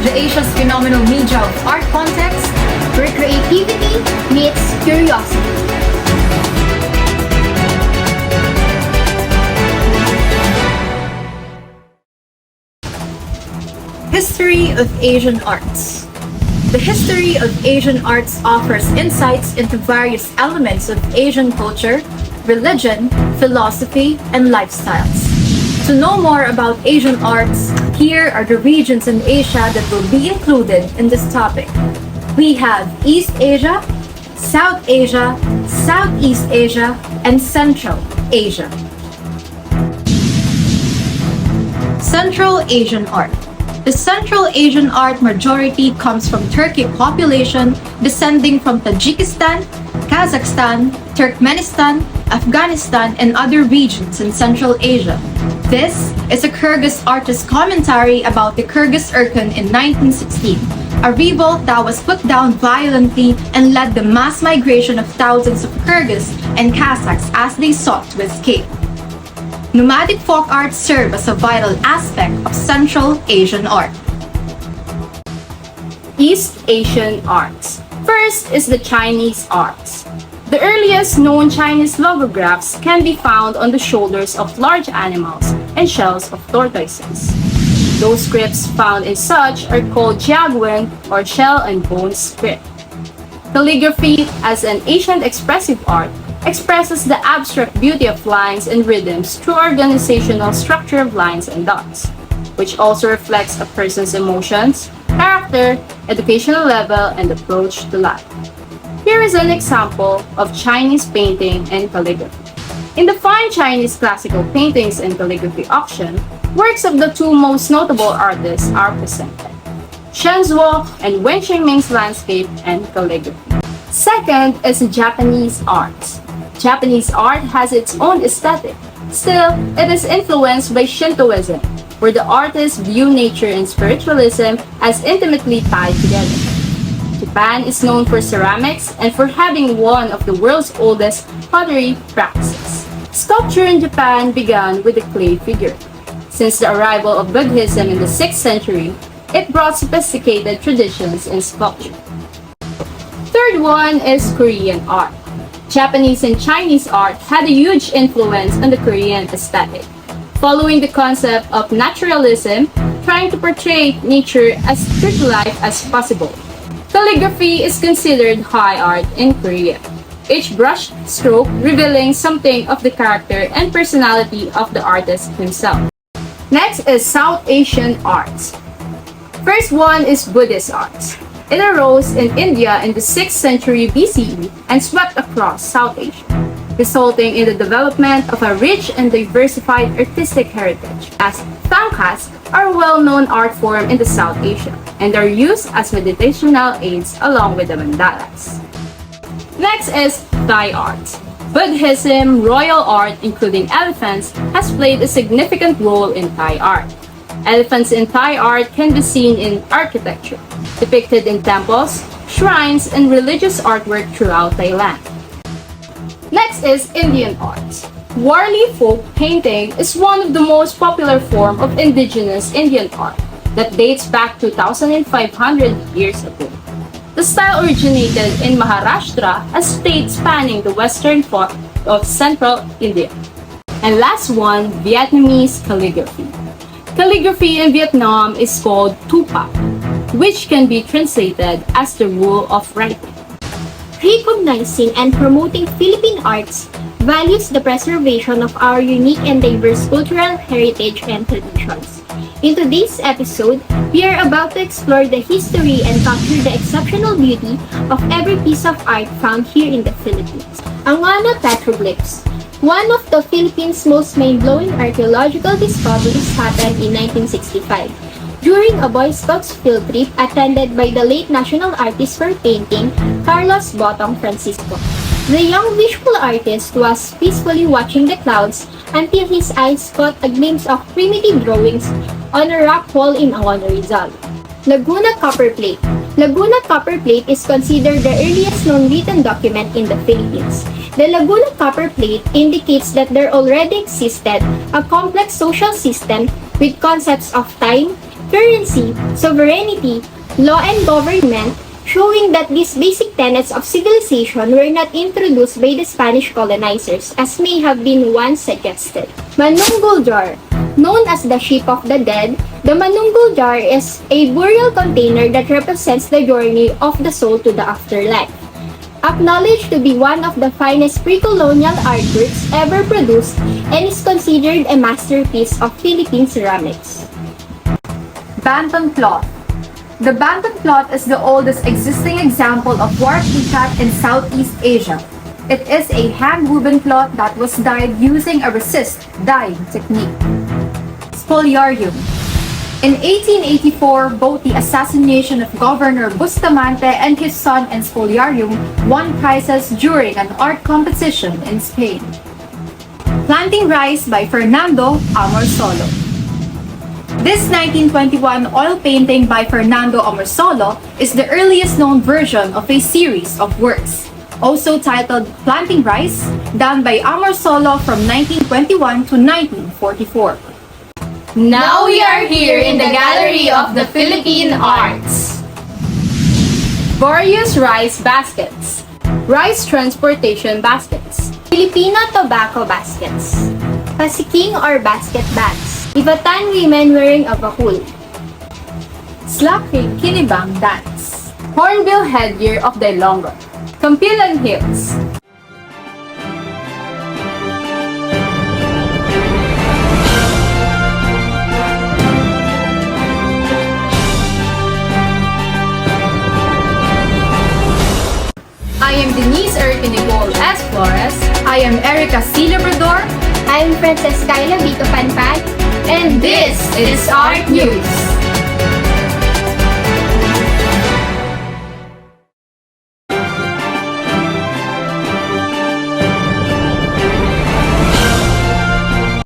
the Asia's phenomenal media of art context, where creativity meets curiosity. History of Asian Arts. The history of Asian arts offers insights into various elements of Asian culture, religion, philosophy, and lifestyles. To know more about Asian arts, here are the regions in Asia that will be included in this topic. We have East Asia, South Asia, Southeast Asia, and Central Asia. Central Asian art. The Central Asian art majority comes from Turkic population descending from Tajikistan, Kazakhstan, Turkmenistan, Afghanistan, and other regions in Central Asia. This is a Kyrgyz artist's commentary about the Kyrgyz Erkan in 1916, a revolt that was put down violently and led the mass migration of thousands of Kyrgyz and Kazakhs as they sought to escape. Nomadic folk arts serve as a vital aspect of Central Asian art. East Asian arts. First is the Chinese arts. The earliest known Chinese logographs can be found on the shoulders of large animals and shells of tortoises. Those scripts found in such are called jiaguan or shell and bone script. Calligraphy, as an ancient expressive art, expresses the abstract beauty of lines and rhythms through organizational structure of lines and dots, which also reflects a person's emotions, character, educational level, and approach to life. Here is an example of Chinese painting and calligraphy. In the fine Chinese classical paintings and calligraphy auction, works of the two most notable artists are presented: Shenzhuo and Wen Xingming's landscape and calligraphy. Second is Japanese art. Japanese art has its own aesthetic. Still, it is influenced by Shintoism, where the artists view nature and spiritualism as intimately tied together. Japan is known for ceramics and for having one of the world's oldest pottery practices. Sculpture in Japan began with a clay figure. Since the arrival of Buddhism in the 6th century, it brought sophisticated traditions in sculpture. Third one is Korean art. Japanese and Chinese art had a huge influence on the Korean aesthetic, following the concept of naturalism, trying to portray nature as true to life as possible. Calligraphy is considered high art in Korea, each brush stroke revealing something of the character and personality of the artist himself. Next is South Asian arts. First one is Buddhist arts. It arose in India in the 6th century BCE and swept across South Asia, resulting in the development of a rich and diversified artistic heritage, as thangkas are a well-known art form in the South Asia and are used as meditational aids along with the mandalas. Next is Thai art. Buddhism, royal art, including elephants, has played a significant role in Thai art. Elephants in Thai art can be seen in architecture, depicted in temples, shrines, and religious artwork throughout Thailand. Next is Indian art. Warli folk painting is one of the most popular form of indigenous Indian art that dates back to 2,500 years ago. The style originated in Maharashtra, a state spanning the western part of central India. And last one, Vietnamese calligraphy. Calligraphy in Vietnam is called Tupac, which can be translated as the rule of writing. Recognizing and promoting Philippine arts values the preservation of our unique and diverse cultural heritage and traditions. In today's episode, we are about to explore the history and capture the exceptional beauty of every piece of art found here in the Philippines. Ang Wana Petroglyphs. One of the Philippines' most mind-blowing archaeological discoveries happened in 1965 during a Boy Scouts field trip attended by the late national artist for painting, Carlos Botong Francisco. The young visual artist was peacefully watching the clouds until his eyes caught a glimpse of primitive drawings on a rock wall in Angono, Rizal. Laguna Copper Plate. Laguna Copper Plate is considered the earliest known written document in the Philippines. The Laguna Copper Plate indicates that there already existed a complex social system with concepts of time, currency, sovereignty, law and government, showing that these basic tenets of civilization were not introduced by the Spanish colonizers as may have been once suggested. Manunggul jar. Known as the ship of the dead, the Manunggul jar is a burial container that represents the journey of the soul to the afterlife. Acknowledged to be one of the finest pre-colonial artworks ever produced and is considered a masterpiece of Philippine ceramics. Banton cloth. The Banton cloth is the oldest existing example of warp ikat in Southeast Asia. It is a hand-woven cloth that was dyed using a resist dyeing technique. Spoliarium. In 1884, both the assassination of Governor Bustamante and his son and spoliarium won prizes during an art competition in Spain. Planting Rice by Fernando Amorsolo. This 1921 oil painting by Fernando Amorsolo is the earliest known version of a series of works, also titled Planting Rice, done by Amorsolo from 1921 to 1944. Now we are here in the Gallery of the Philippine Arts. Various rice baskets. Rice transportation baskets. Filipino tobacco baskets. Pasiking or basket bags. Ivatan women wearing a bakul. Slapring Kinibang Dance. Hornbill headgear of the Ilonggo. Campilan Hills. I am Denise as Flores. I am Erica C. Labrador. I'm Francesca Capanpan, And this is Art News.